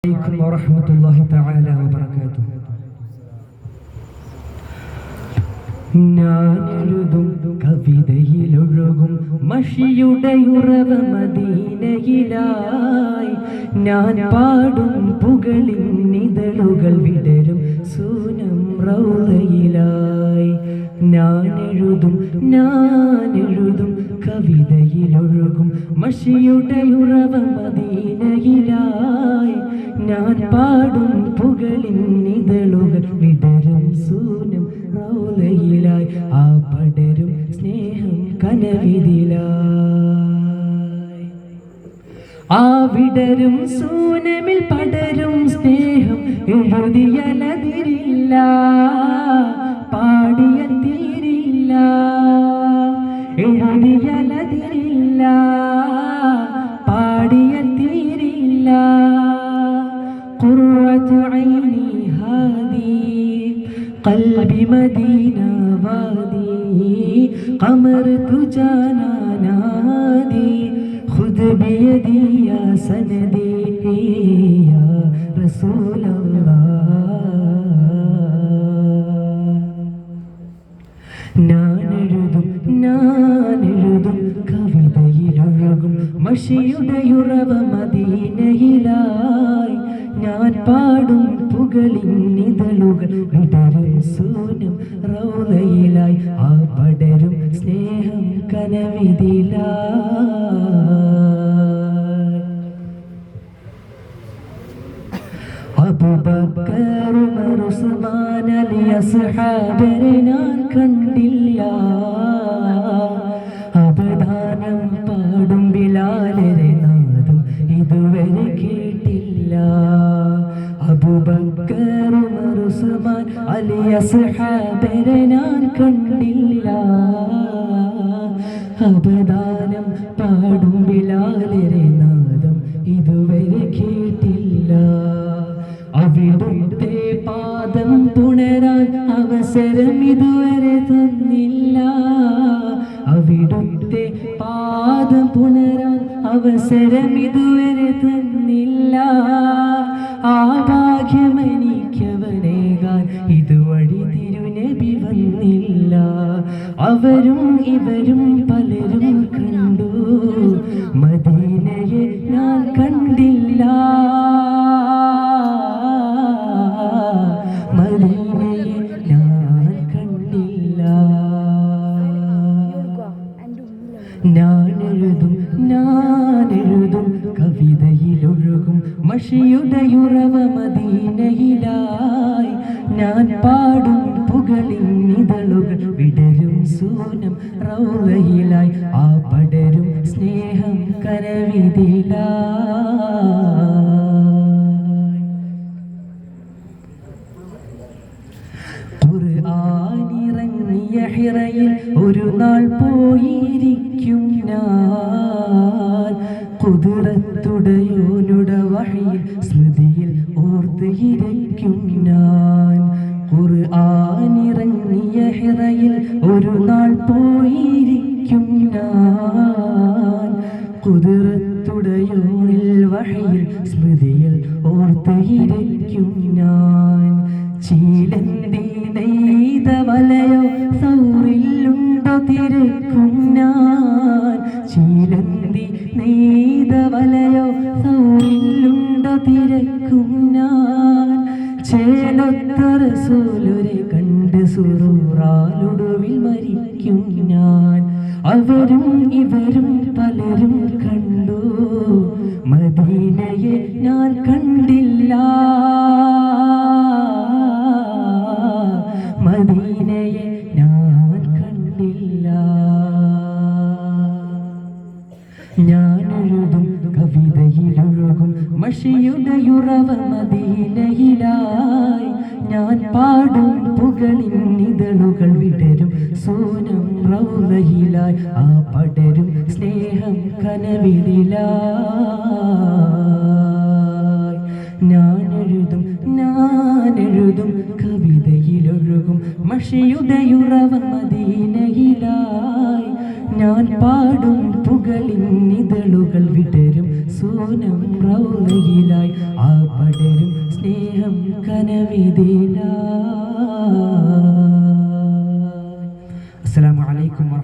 عليكم ورحمة الله تعالى وبركاته. ഞാനെഴുതും കവിതയിലൊഴുകും മഷിയുടെ ഉറവ മദീനയിലായി, ഞാൻ പാടും പുകളിൻ നിതളുകൾ വിടരും സൂനം റൗളയിലായി. ഞാനെഴുതും കവിതയിലൊഴുകും മഷിയുടെ ഉറവ മദീനയിലായി, ഞാൻ പാടും പുകളിൻ നിതളുകൾ വിടരും സൂനം റൗളയിലായി. ആ പടരും സ്നേഹം കനവിതിലായി, ആ വിടരും സൂനമിൽ പടരും സ്നേഹം എഴുതിയലതിരില്ല, പാടിയ തീരില്ല, എഴുതിയലതിരില്ല, പാടിയ തീരില്ല. ഖുർറത്തു ഐനി ഹാദി قلبي مدينة وادي قمر تجانا نادي خذ بيدي يا سندي يا رسول الله. ഞാനെഴുതും കവിതയിലൊഴുകും മഷിയുടെ ഉറവ മദീനയിലായി, ഞാൻ പാടും പുകളിൻ നിതളുകൾ വിടരും സൂനം റൗളയിലായി. ആ പടരും സ്നേഹം കനവിതിലായി. അബൂബക്കർ ഉമർ ഉസ്മാൻ അലി അസ്ഹാബരെ ഞാൻ കണ്ടില്ല, അബദാനം പാടും ബിലാലരെ നാദം ഇതുവരെ കേട്ടില്ല. അബൂബക്കർ ഉമർ ഉസ്മാൻ അലി അസ്ഹാബരെ ഞാൻ കണ്ടില്ല, അബദാനം പാടും ബിലാലരെ നാദം ഇതുവരെ കേട്ടില്ല. അവിടുത്തെ പാദം പുണരാൻ അവസരം ഇതുവരെ തന്നില്ല, അവിടുത്തെ പാദം പുണരാൻ അവസരം ഇതുവരെ തന്നില്ല. ആ ഭാഗ്യമെനിക്കവനേകാൻ ഇതുവഴി തിരുനബി വന്നില്ല. അവരും ഇവരും പലരും കണ്ടു, മദീനയെ ഞാൻ കണ്ടില്ല, മദീനയെ ഞാൻ കണ്ടില്ല. ഞാനെഴുതും കവിതയിലൊഴുകും മഷിയുടെ ഉറവ മദീനയിലായി, ഞാൻ പാടും പുകളിൻ നിതളുകൾ വിടരും സൂനം റൗളയിലായി. ആ പടരും സ്നേഹം കനവിതിലായി. ഖുർആനിറങ്ങിയ ഹിറയിൽ ഒരു നാൾ പോയിരിക്കും ഞാൻ, ഖുദ്റത്തുടയോനുടെ വഹിയിൽ സ്മൃതിയിൽ ഓർത്തിരിക്കും ഞാൻ. ഖുർആനിറങ്ങിയ ഹിറയിൽ ഒരു നാൾ പോയിരിക്കും ഞാൻ, ഖുദ്റത്തുടയോനിൽ വഹിയിൽ സ്മൃതിയിൽ ഓർത്തിരിക്കും ഞാൻ. ചീലന്തി നെയ്ത വലയോ സൗറിലുണ്ടോ തിരക്കും ഞാൻ, ചീലന്തി നെയ്ത വലയോ സൗറിലുണ്ടോ തിരക്കും ഞാൻ. ചേലൊത്ത റസൂലുരെ കണ്ട് സുറൂറാലൊടുവിൽ മരിക്കും ഞാൻ. അവരും ഇവരും പലരും കണ്ടു, മദീനയെ ഞാൻ കണ്ടില്ല, മദീനയെ ഞാൻ കണ്ടില്ല. ഞാനെഴുതും കവിതയിലൊഴുകും മഷിയുടെ ഉറവ മദീനയിലായി, ഞാൻ പാടും പുകളിൻ നിതളുകൾ വിടരും സൂനം റൗളയിലായി. ആ പടരും സ്നേഹം കനവിതിലായി. ഞാനെഴുതും കവിതയിലൊഴുകും മഷിയുടെയുറവ മദീനയിലായി ഞാൻ പാടും പുകളിന്നിതളുകൾ വിടരും സോനം റൗളയിലായി ആ പടരും സ്നേഹം കനവിതിലായി. അസ്സലാമു അലൈക്കും.